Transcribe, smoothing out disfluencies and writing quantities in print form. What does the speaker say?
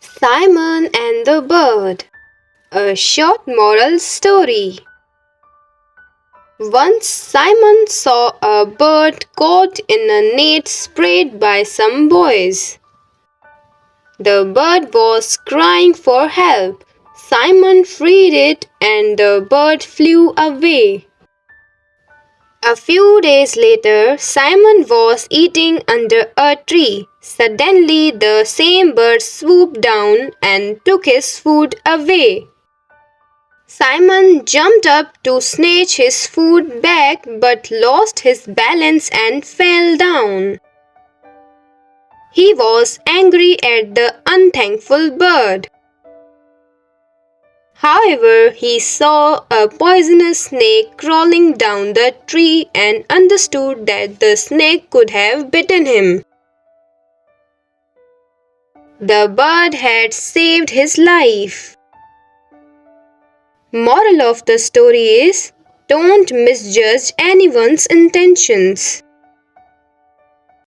Simon and the Bird. A short moral story. Once Simon saw a bird caught in a net sprayed by some boys. The bird was crying for help. Simon freed it and the bird flew away. A few days later, Simon was eating under a tree. Suddenly, the same bird swooped down and took his food away. Simon jumped up to snatch his food back but lost his balance and fell down. He was angry at the unthankful bird. However, he saw a poisonous snake crawling down the tree and understood that the snake could have bitten him. The bird had saved his life. Moral of the story is, don't misjudge anyone's intentions.